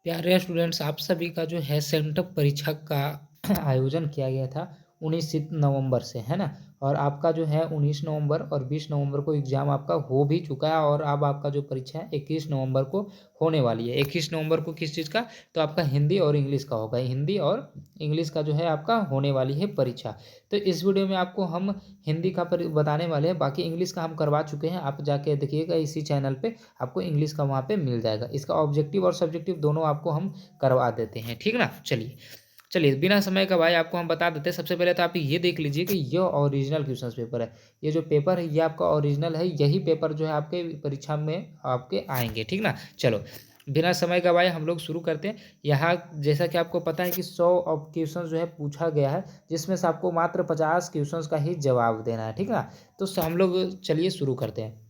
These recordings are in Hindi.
प्यारे स्टूडेंट्स, आप सभी का जो है सेंटअप परीक्षा का आयोजन किया गया था 19 नवंबर से, है ना। और आपका जो है 19 नवंबर और 20 नवंबर को एग्ज़ाम आपका हो भी चुका है और अब आपका जो परीक्षा है 21 नवंबर को होने वाली है। 21 नवंबर को किस चीज़ का? तो आपका हिंदी और इंग्लिश का होगा। हिंदी और इंग्लिश का जो है आपका होने वाली है परीक्षा। तो इस वीडियो में आपको हम हिंदी का बताने वाले हैं। बाकी इंग्लिश का हम करवा चुके हैं, आप जाके देखिएगा इसी चैनल पे, आपको इंग्लिश का वहाँ पे मिल जाएगा। इसका ऑब्जेक्टिव और सब्जेक्टिव दोनों आपको हम करवा देते हैं, ठीक ना। चलिए चलिए बिना समय का भाई आपको हम बता देते हैं। सबसे पहले तो आप ये देख लीजिए कि ये ओरिजिनल क्वेश्चन पेपर है। ये जो पेपर है ये आपका ओरिजिनल है। यही पेपर जो है आपके परीक्षा में आपके आएंगे, ठीक ना। चलो बिना समय का भाई हम लोग शुरू करते हैं। यहाँ जैसा कि आपको पता है कि 100 ऑफ क्वेश्चन जो है पूछा गया है, जिसमें से आपको मात्र 50 क्वेश्चन का ही जवाब देना है, ठीक ना। तो हम लोग चलिए शुरू करते हैं।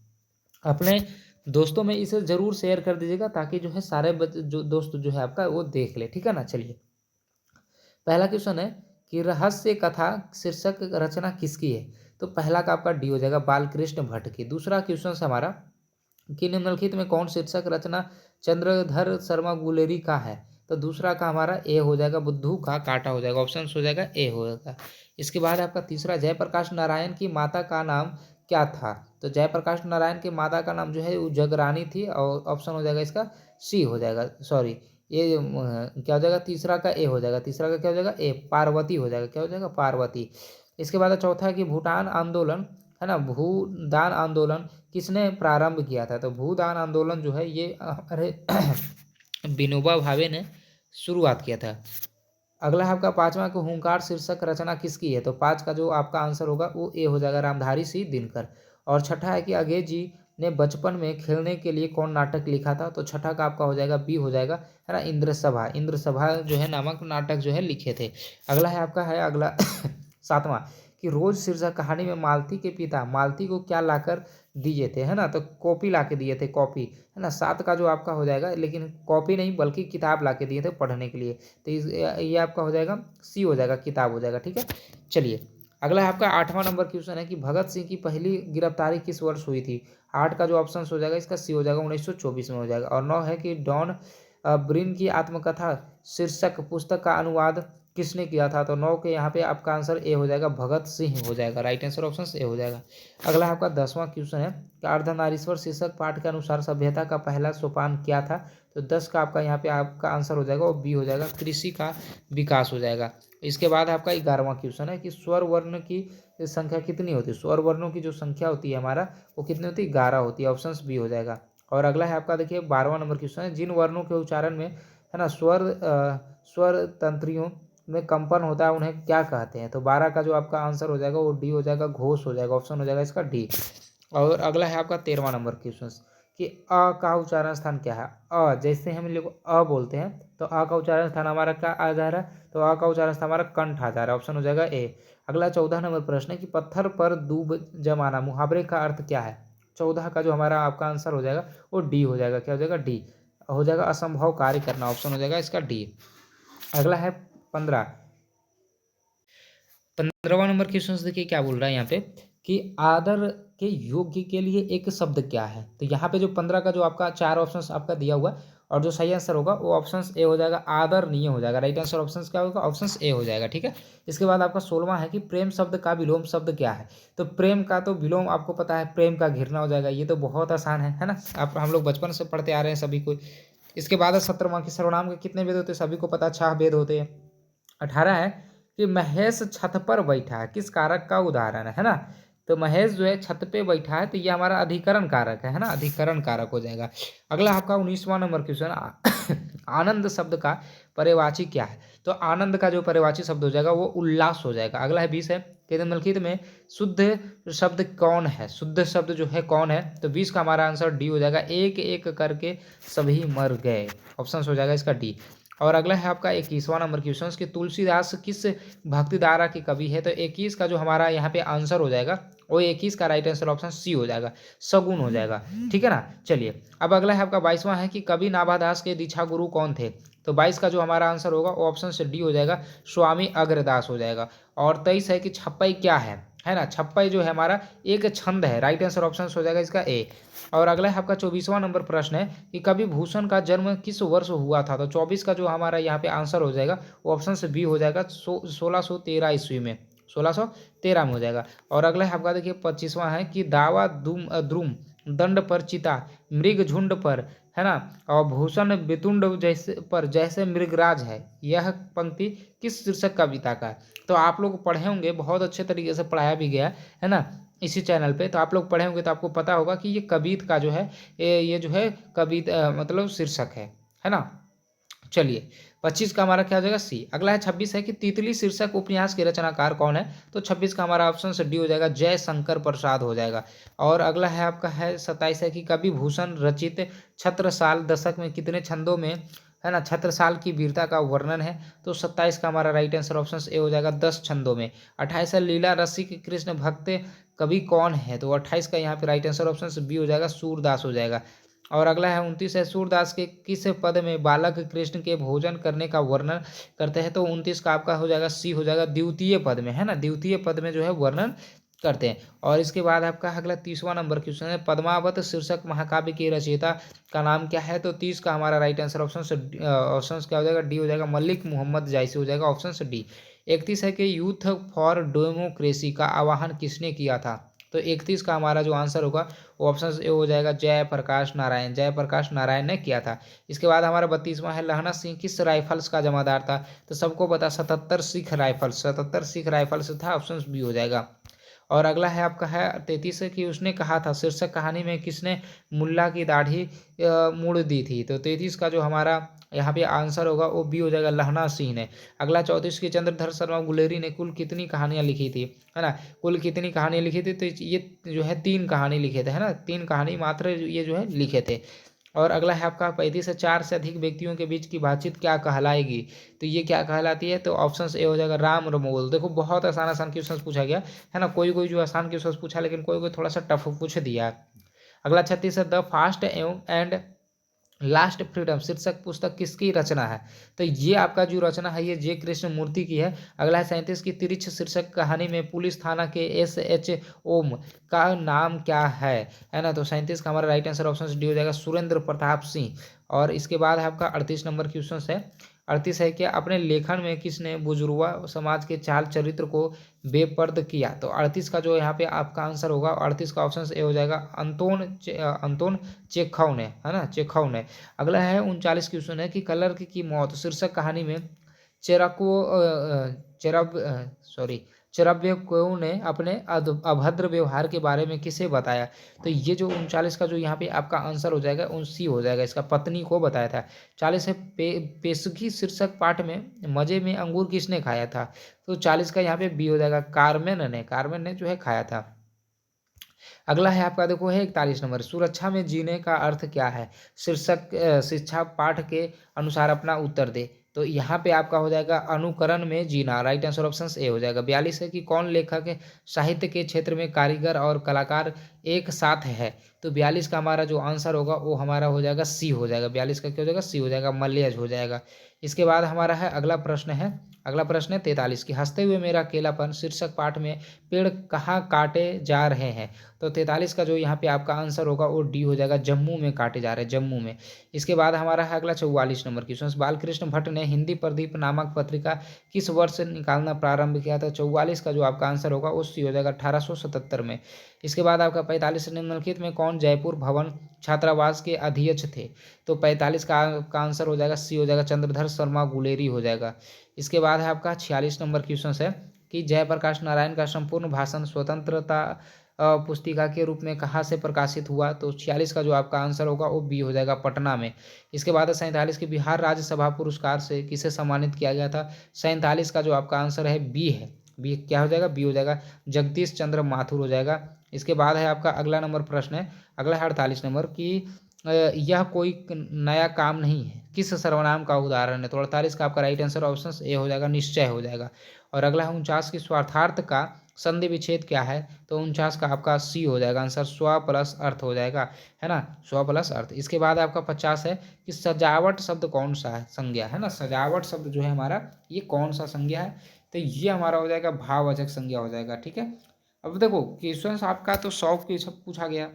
अपने दोस्तों में इसे ज़रूर शेयर कर दीजिएगा ताकि जो है सारे जो दोस्त जो है आपका वो देख ले, ठीक है ना। चलिए पहला क्वेश्चन है कि रहस्य कथा शीर्षक रचना किसकी है? तो पहला का आपका डी हो जाएगा, बालकृष्ण भट्ट की। दूसरा क्वेश्चन है हमारा कि निम्नलिखित में कौन शीर्षक रचना चंद्रधर शर्मा गुलेरी का है? तो दूसरा का हमारा ए हो जाएगा, बुद्धू का काटा हो जाएगा। ऑप्शन हो जाएगा ए हो जाएगा। इसके बाद आपका तीसरा, जयप्रकाश नारायण की माता का नाम क्या था? तो जयप्रकाश नारायण की माता का नाम जो है वो जगरानी थी और ऑप्शन हो जाएगा इसका सी हो जाएगा, सॉरी ये क्या हो जाएगा, तीसरा का ए हो जाएगा। तीसरा का क्या हो जाएगा, ए, पार्वती हो जाएगा। क्या हो जाएगा, पार्वती। इसके बाद चौथा है कि भूटान आंदोलन, है ना, भूदान आंदोलन किसने प्रारंभ किया था? तो भूदान आंदोलन जो है ये अरे विनोबा भावे ने शुरुआत किया था। अगला है आपका पांचवा को हुंकार शीर्षक रचना किसकी है? तो पाँच का जो आपका आंसर होगा वो ए हो जाएगा, रामधारी सिंह दिनकर। और छठा है कि अगेज जी ने बचपन में खेलने के लिए कौन नाटक लिखा था? तो छठा का आपका हो जाएगा बी हो जाएगा, है ना, इंद्र सभा। इंद्र सभा जो है नामक नाटक जो है लिखे थे। अगला है आपका है अगला सातवां कि रोज शीर्षक कहानी में मालती के पिता मालती को क्या लाकर दिए थे, है ना। तो कॉपी ला के दिए थे, कॉपी, है ना। सात का जो आपका हो जाएगा, लेकिन कॉपी नहीं बल्कि किताब ला के दिए थे पढ़ने के लिए। तो ये आपका हो जाएगा सी हो जाएगा, किताब हो जाएगा, ठीक है। चलिए अगला है आपका आठवां नंबर क्वेश्चन है कि भगत सिंह की पहली गिरफ्तारी किस वर्ष हुई थी? आठ का जो ऑप्शन हो जाएगा इसका सी हो जाएगा, 1924 में हो जाएगा। और नौ है कि डॉन ब्रिन की आत्मकथा शीर्षक पुस्तक का अनुवाद किसने किया था? तो नौ के यहाँ पे आपका आंसर ए हो जाएगा, भगत सिंह हो जाएगा। राइट आंसर ऑप्शन ए हो जाएगा। अगला आपका 10वां क्वेश्चन है कि अर्धनारीश्वर शीर्षक पाठ के अनुसार सभ्यता का पहला सोपान क्या था? तो 10 का आपका यहाँ पे आपका आंसर हो जाएगा, और बी हो जाएगा, कृषि का विकास हो जाएगा। इसके बाद आपका 11वां क्वेश्चन है कि स्वर वर्ण की संख्या कितनी होती है? स्वर वर्णों की जो संख्या होती है हमारा वो कितनी होती है? 11 होती है। ऑप्शन बी हो जाएगा। और अगला है आपका देखिए 12वां नंबर क्वेश्चन है, जिन वर्णों के उच्चारण में, है ना, स्वर तंत्रियों में कंपन होता है उन्हें क्या कहते हैं? तो 12 का जो आपका आंसर हो जाएगा वो डी हो जाएगा, घोष हो जाएगा। ऑप्शन हो जाएगा इसका डी। और अगला है आपका 13वां नंबर क्वेश्चन कि अ का उच्चारण स्थान क्या है? अ, जैसे हम लोग अ बोलते हैं तो अ का उच्चारण स्थान हमारा क्या आ जा रहा है? तो अ का उच्चारण स्थान हमारा कंठ आ जा रहा है। ऑप्शन हो जाएगा ए। अगला 14 नंबर प्रश्न है कि पत्थर पर दूब जमाना मुहावरे का अर्थ क्या है? 14 का जो हमारा आपका आंसर हो जाएगा वो डी हो जाएगा। क्या हो जाएगा? डी हो जाएगा, असंभव कार्य करना। ऑप्शन हो जाएगा इसका डी। अगला है 15वां नंबर क्वेश्चन देखिए क्या बोल रहा है यहाँ पे कि आदर के योग्य के लिए एक शब्द क्या है? तो यहाँ पे जो 15 का जो आपका चार ऑप्शंस आपका दिया हुआ है और जो सही आंसर होगा वो ऑप्शन ए हो जाएगा, आदरणीय हो जाएगा। राइट आंसर ऑप्शन क्या होगा? ऑप्शन ए हो जाएगा, ठीक है। इसके बाद आपका 16वां है कि प्रेम शब्द का विलोम शब्द क्या है? तो प्रेम का तो विलोम आपको पता है, प्रेम का घिरना हो जाएगा। ये तो बहुत आसान है ना। आप हम लोग बचपन से पढ़ते आ रहे हैं सभी को। इसके बाद 17वां की सर्वनाम के कितने वेद होते हैं? सभी को पता, 6 वेद होते हैं। 18 है कि महेश छत पर बैठा है, किस कारक का उदाहरण है ना। तो महेश जो है छत पे बैठा है तो ये हमारा अधिकरण कारक है ना, अधिकरण कारक हो जाएगा। अगला आपका 19वां नंबर क्वेश्चन आनंद शब्द का पर्यायवाची क्या है? तो आनंद का जो पर्यायवाची शब्द हो जाएगा वो उल्लास हो जाएगा। अगला है 20 है कि निम्नलिखित में शुद्ध शब्द कौन है? शुद्ध शब्द जो है कौन है? तो 20 का हमारा आंसर डी हो जाएगा, एक एक करके सभी मर गए। ऑप्शन हो जाएगा इसका डी। और अगला है आपका 21वां नंबर क्वेश्चन कि तुलसीदास किस भक्ति धारा के कवि है? तो 21 का जो हमारा यहाँ पे आंसर हो जाएगा वो 21 का राइट आंसर ऑप्शन सी हो जाएगा, सगुन हो जाएगा, ठीक है ना। चलिए अब अगला है आपका 22वां है कि कवि नाभादास के दीक्षा गुरु कौन थे? तो 22 का जो हमारा आंसर होगा वो ऑप्शन से डी हो जाएगा, स्वामी अग्रदास हो जाएगा। और 23 है कि छप्पई क्या है है ना। छप्पई जो है हमारा एक छंद है, राइट आंसर ऑप्शन हो जाएगा इसका ए। और अगला है आपका 24वां नंबर प्रश्न है कि कवि भूषण का जन्म किस वर्ष हुआ था। तो 24 का जो हमारा यहाँ पे आंसर हो जाएगा वो ऑप्शन से बी हो जाएगा 1613 ईस्वी में, 1613 में हो जाएगा। और अगला है आपका देखिए 25वां है कि दावा द्रुम दंड पर चिता मृग झुंड पर, है ना, और भूषण वितुंड जैसे पर जैसे मृगराज है, यह पंक्ति किस शीर्षक कविता का है। तो आप लोग पढ़े होंगे, बहुत अच्छे तरीके से पढ़ाया भी गया है ना इसी चैनल पे, तो आप लोग पढ़े होंगे तो आपको पता होगा कि ये कवित का जो है ये जो है कवित मतलब शीर्षक है ना। चलिए 25 का हमारा क्या हो जाएगा सी। अगला है 26 है कि तितली शीर्षक उपन्यास के रचनाकार कौन है। तो 26 का हमारा ऑप्शन से डी हो जाएगा, जय शंकर प्रसाद हो जाएगा। और अगला है आपका है 27 है कि कवि भूषण रचित छत्रसाल दशक में कितने छंदों में, है ना, छत्रसाल की वीरता का वर्णन है। तो 27 का हमारा राइट आंसर ऑप्शन ए हो जाएगा 10 छंदों में। 28 है लीला रसिक कृष्ण भक्त कवि कौन है। तो 28 का यहाँ पे राइट आंसर ऑप्शन से बी हो जाएगा, सूरदास हो जाएगा। और अगला है 29 है सूरदास के किस पद में बालक कृष्ण के भोजन करने का वर्णन करते हैं। तो 29 का आपका हो जाएगा सी हो जाएगा, द्वितीय पद में, है ना, द्वितीय पद में जो है वर्णन करते हैं। और इसके बाद आपका अगला 30वां नंबर क्वेश्चन है पद्मावत शीर्षक महाकाव्य के रचयिता का नाम क्या है। तो 30 का हमारा राइट आंसर ऑप्शन क्या हो जाएगा, डी हो जाएगा, मलिक मोहम्मद जायसी हो जाएगा, ऑप्शन से डी। 31 है कि यूथ फॉर डेमोक्रेसी का आह्वान किसने किया था। तो 31 का हमारा जो आंसर होगा वो ऑप्शन ए हो जाएगा, जयप्रकाश नारायण, जयप्रकाश नारायण ने किया था। इसके बाद हमारा 32वां है लहना सिंह किस राइफल्स का जमादार था। तो सबको पता 77 सिख राइफल्स, 77 सिख राइफल्स था, ऑप्शन बी हो जाएगा। और अगला है आपका है 33 है कि उसने कहा था शीर्षक कहानी में किसने मुल्ला की दाढ़ी मुड़ दी थी। तो 33 का जो हमारा यहाँ पे आंसर होगा वो बी हो जाएगा, लहना सिंह ने। अगला 34 की चंद्रधर शर्मा गुलेरी ने कुल कितनी कहानियाँ लिखी थी, है ना, कुल कितनी कहानी लिखी थी। तो ये जो है 3 कहानी लिखे थे, है ना, 3 कहानी मात्र ये जो है लिखे थे। और अगला है आपका 35 से 4 से अधिक व्यक्तियों के बीच की बातचीत क्या कहलाएगी। तो ये क्या कहलाती है। तो ऑप्शन ए हो जाएगा, राम रमोल। देखो बहुत आसान आसान क्वेश्चन पूछा गया है ना, कोई कोई जो आसान क्वेश्चन पूछा लेकिन कोई कोई थोड़ा सा टफ पूछ दिया। अगला 36 है the fast and last freedom शीर्षक पुस्तक किसकी रचना है। तो ये आपका जो रचना है ये जे कृष्ण मूर्ति की है। अगला है 37 की तिरछ शीर्षक कहानी में पुलिस थाना के एस ओम का नाम क्या है ना। तो 37 का हमारा राइट आंसर ऑप्शन डी हो जाएगा, सुरेंद्र प्रताप सिंह। और इसके बाद है आपका 38 नंबर क्वेश्चन है। 38 है कि अपने लेखन में किसने बुजुर्गा समाज के चाल चरित्र को बेपर्द किया। तो 38 का जो यहाँ पे आपका आंसर होगा, 38 का ऑप्शन ए हो जाएगा, अंतोन चेखव ने, है ना, चेखव ने। अगला है 39 क्वेश्चन है कि क्लर्क की मौत शीर्षक कहानी में चरव्यकोव ने अपने अभद्र व्यवहार के बारे में किसे बताया। तो ये जो 39 का जो यहाँ पे आपका आंसर हो जाएगा उन सी हो जाएगा, इसका पत्नी को बताया था। 40 है पेशगी शीर्षक पाठ में मजे में अंगूर किसने खाया था। तो 40 का यहाँ पे बी हो जाएगा, कार्मेन ने जो है खाया था। अगला है आपका देखो है 41 नंबर, सुरक्षा में जीने का अर्थ क्या है। शीर्षक शिक्षा पाठ के अनुसार अपना उत्तर दे। तो यहाँ पे आपका हो जाएगा अनुकरण में जीना, राइट आंसर ऑप्शन ए हो जाएगा। 42 है कि कौन लेखक साहित्य के क्षेत्र में कारीगर और कलाकार एक साथ है। तो 42 का हमारा जो आंसर होगा वो हमारा हो जाएगा सी हो जाएगा, 42 का क्या हो जाएगा, सी हो जाएगा, मलयज हो जाएगा। इसके बाद हमारा है अगला प्रश्न है 43 की हंसते हुए मेरा अकेलापन शीर्षक पाठ में पेड़ कहाँ काटे जा रहे हैं। तो 43 का जो यहाँ पे आपका आंसर होगा वो डी हो जाएगा, जम्मू में काटे जा रहे हैं, जम्मू में। इसके बाद हमारा है अगला 44 नंबर क्वेश्चन, बालकृष्ण भट्ट ने हिंदी प्रदीप नामक पत्रिका किस वर्ष से निकालना प्रारंभ किया था। 44 का जो आपका आंसर होगा वो सी हो जाएगा, 1877 में। इसके बाद आपका 45 निम्नलिखित में कौन जयपुर भवन छात्रावास के अध्यक्ष थे। तो 45 का आंसर हो जाएगा, सी हो जाएगा, चंद्रधर शर्मा गुलेरी हो जाएगा। इसके बाद है आपका 46 नंबर क्वेश्चन है कि जयप्रकाश नारायण का संपूर्ण भाषण स्वतंत्रता पुस्तिका के रूप में कहाँ से प्रकाशित हुआ। तो 46 का जो आपका आंसर होगा वो बी हो जाएगा, पटना में। इसके बाद 47 के बिहार राज्यसभा पुरस्कार से किसे सम्मानित किया गया था। 47 का जो आपका आंसर है बी है, बी क्या हो जाएगा, बी हो जाएगा, जगदीश चंद्र माथुर हो जाएगा। इसके बाद है आपका अगला नंबर प्रश्न है, अगला है 48 नंबर की यह कोई नया काम नहीं है किस सर्वनाम का उदाहरण है। तो 48 का आपका राइट आंसर ऑप्शन ए हो जाएगा, निश्चय हो जाएगा। और अगला है 49 की स्वार्थार्थ का संधि विच्छेद क्या है। तो 49 का आपका सी हो जाएगा आंसर, स्व प्लस अर्थ हो जाएगा, है ना, स्व प्लस अर्थ। इसके बाद आपका 50 है कि सजावट शब्द कौन सा है, संज्ञा, है ना, सजावट शब्द जो है हमारा ये कौन सा संज्ञा है। तो ये हमारा हो जाएगा भाववाचक संज्ञा हो जाएगा, ठीक है। अब देखो क्वेश्चंस आपका तो 100 क्वेश्चन पूछा गया,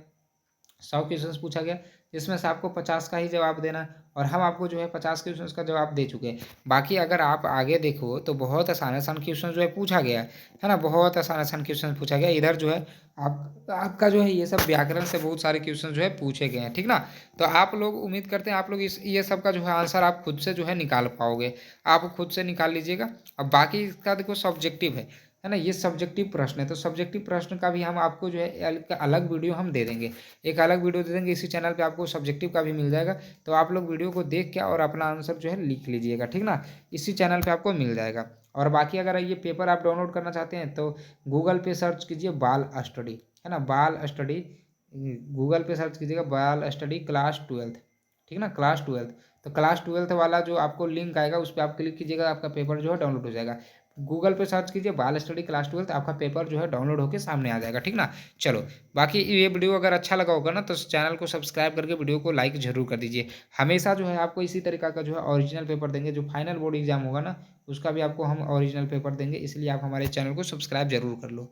100 क्वेश्चंस पूछा गया, जिसमें से आपको 50 का ही जवाब देना है और हम आपको जो है 50 क्वेश्चंस का जवाब दे चुके हैं। बाकी अगर आप आगे देखो तो बहुत आसान आसान क्वेश्चन जो है पूछा गया है ना, बहुत आसान आसान क्वेश्चन पूछा गया। इधर जो है आपका जो है ये सब व्याकरण से बहुत सारे क्वेश्चन जो है पूछे गए हैं, ठीक ना। तो आप लोग उम्मीद करते हैं आप लोग इस ये सब का जो है आंसर आप खुद से जो है निकाल पाओगे, आप खुद से निकाल लीजिएगा। अब बाकी इसका देखो सब्जेक्टिव है ना, ये सब्जेक्टिव प्रश्न है, तो सब्जेक्टिव प्रश्न का भी हम आपको जो है अलग वीडियो हम दे देंगे, एक अलग वीडियो दे देंगे इसी चैनल पे, आपको सब्जेक्टिव का भी मिल जाएगा। तो आप लोग वीडियो को देख के और अपना आंसर जो है लिख लीजिएगा, ठीक ना, इसी चैनल पे आपको मिल जाएगा। और बाकी अगर ये पेपर आप डाउनलोड करना चाहते हैं तो गूगल पे सर्च कीजिए बाल स्टडी, है ना, बाल स्टडी, गूगल पे सर्च कीजिएगा बाल स्टडी क्लास 12, ठीक ना, क्लास 12। तो क्लास 12 वाला जो आपको लिंक आएगा उस पर आप क्लिक कीजिएगा, आपका पेपर जो है डाउनलोड हो जाएगा। गूगल पे सर्च कीजिए बाल स्टडी क्लास 12, आपका पेपर जो है डाउनलोड होकर सामने आ जाएगा, ठीक ना। चलो, बाकी ये वीडियो अगर अच्छा लगा होगा ना तो चैनल को सब्सक्राइब करके वीडियो को लाइक जरूर कर दीजिए। हमेशा जो है आपको इसी तरीका का जो है ओरिजिनल पेपर देंगे, जो फाइनल बोर्ड एग्जाम होगा ना उसका भी आपको हम ओरिजिनल पेपर देंगे, इसलिए आप हमारे चैनल को सब्सक्राइब जरूर कर लो।